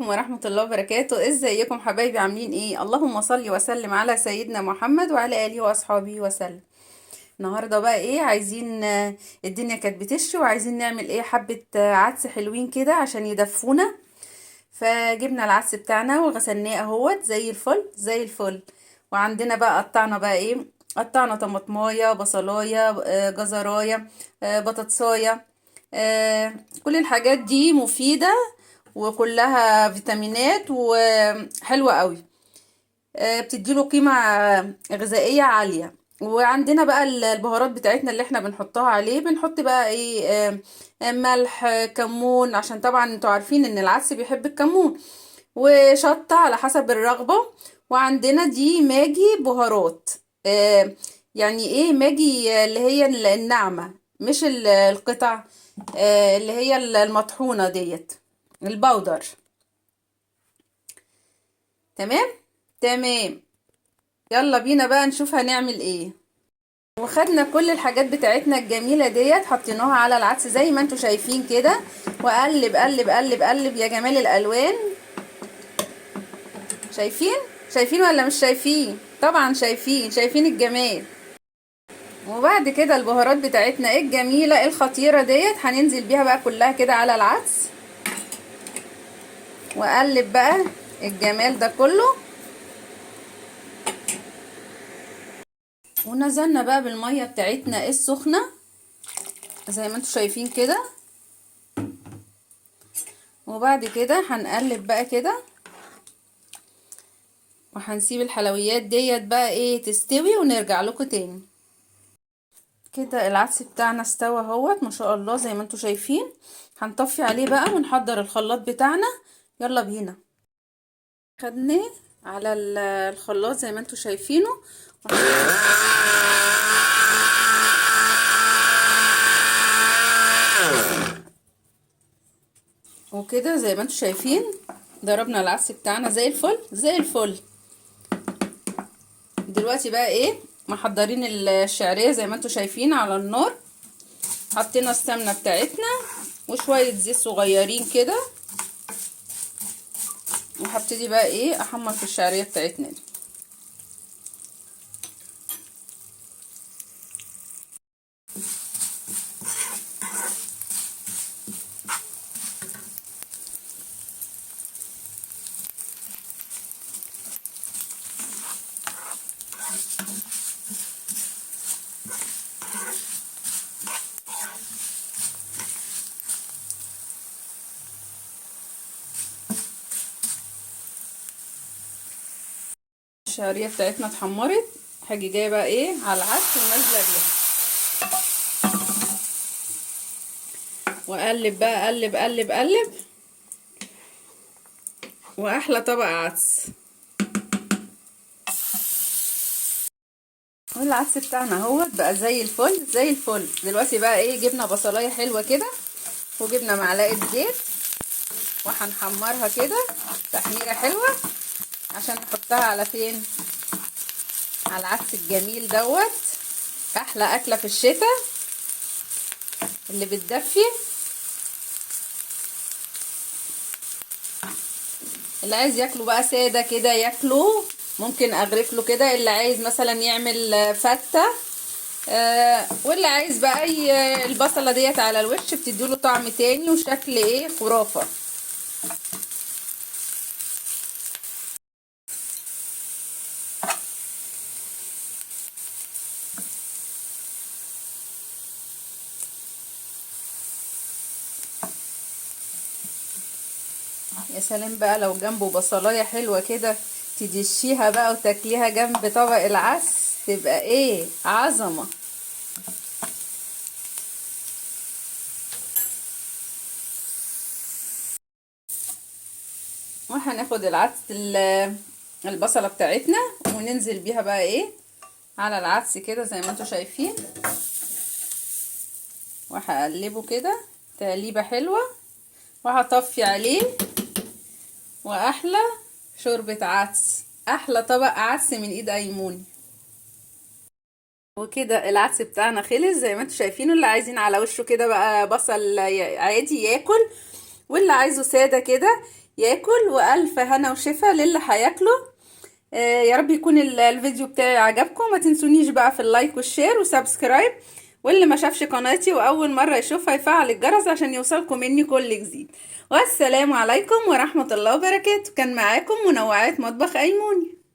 عليكم ورحمة الله وبركاته. ازيكم حبايبي؟ عاملين ايه؟ اللهم صل وسلم على سيدنا محمد وعلى اله واصحابه وسلم. النهارده بقى ايه عايزين؟ الدنيا كانت بتشي وعايزين نعمل ايه؟ حبة عدس حلوين كده عشان يدفونا. فجبنا العدس بتاعنا وغسلناه اهوت زي الفل زي الفل. وعندنا بقى قطعنا بقى ايه؟ قطعنا طماطمايه، بصلايه، جزرايه، بطاطسايه. كل الحاجات دي مفيدة وكلها فيتامينات وحلوة قوي. بتديله قيمة غذائية عالية. وعندنا بقى البهارات بتاعتنا اللي احنا بنحطها عليه، بنحط بقى ايه؟ ملح، كمون، عشان طبعا انتوا عارفين ان العدس بيحب الكمون، وشطة على حسب الرغبة. وعندنا دي ماجي بهارات. يعني ايه ماجي؟ اللي هي الناعمة، مش القطع. اللي هي المطحونة ديت، البودر. تمام. تمام. يلا بينا بقى نشوف هنعمل ايه. وخدنا كل الحاجات بتاعتنا الجميلة ديت حطيناها على العدس زي ما انتوا شايفين كده، وقلب قلب قلب قلب يا جمال الالوان. شايفين؟ شايفين ولا مش شايفين؟ طبعا شايفين، شايفين الجمال. وبعد كده البهارات بتاعتنا الجميلة الخطيرة ديت هننزل بيها بقى كلها كده على العدس، وقلب بقى الجمال ده كله. ونزلنا بقى بالمية بتاعتنا السخنة زي ما انتوا شايفين كده. وبعد كده هنقلب بقى كده، وهنسيب الحلويات ديت بقى ايه تستوي ونرجع لكم تاني. كده العدس بتاعنا استوى اهوت ما شاء الله زي ما انتوا شايفين. هنطفي عليه بقى ونحضر الخلاط بتاعنا. يلا بينا. خدناه على الخلاط زي ما انتوا شايفينه. وكده زي ما انتوا شايفين ضربنا العدس بتاعنا زي الفل زي الفل. دلوقتي بقى ايه؟ محضرين الشعريه زي ما انتوا شايفين على النار. حطينا السمنه بتاعتنا وشويه زيت صغيرين كده، وهبتدي بقى ايه احمر في الشعريه بتاعتنا دي. الشعريه بتاعتنا اتحمرت، هاجي جايه بقى ايه على العدس ونازله بيها، واقلب بقى قلب قلب قلب. واحلى طبق عدس. والعدس بتاعنا اهوت بقى زي الفل زي الفل. دلوقتي بقى ايه؟ جبنا بصلايه حلوه كده، وجبنا معلقه زيت، وهنحمرها كده تحميره حلوه عشان نحطها على فين؟ على العدس الجميل دوت. احلى اكله في الشتاء اللي بتدفي. اللي عايز ياكله بقى ساده كده ياكله، ممكن اغرف له كده. اللي عايز مثلا يعمل فته، واللي عايز بقى البصله ديت على الوش بتديله طعم تاني وشكل ايه خرافه. يا سلام بقى لو جنبه بصلايه حلوه كده تدشيها بقى وتاكليها جنب طبق العدس، تبقى ايه عظمه. وهناخد العدس البصله بتاعتنا وننزل بيها بقى ايه على العدس كده زي ما انتوا شايفين، وهقلبه كده تقليبه حلوه، وهطفي عليه. واحلى شوربه عدس، احلى طبق عدس من ايد ايمون. وكده العدس بتاعنا خلص زي ما انتوا شايفين. اللي عايزين على وشه كده بقى بصل عادي ياكل، واللي عايزه ساده كده ياكل، والف هنا وشفا للي هياكله. يا رب يكون الفيديو بتاعي عجبكم. ما تنسونيش بقى في اللايك والشير وسبسكرايب، واللي ما شافش قناتي واول مرة يشوفها يفعل الجرس عشان يوصلكم مني كل جديد. والسلام عليكم ورحمة الله وبركاته. كان معاكم منوعات مطبخ ايموني.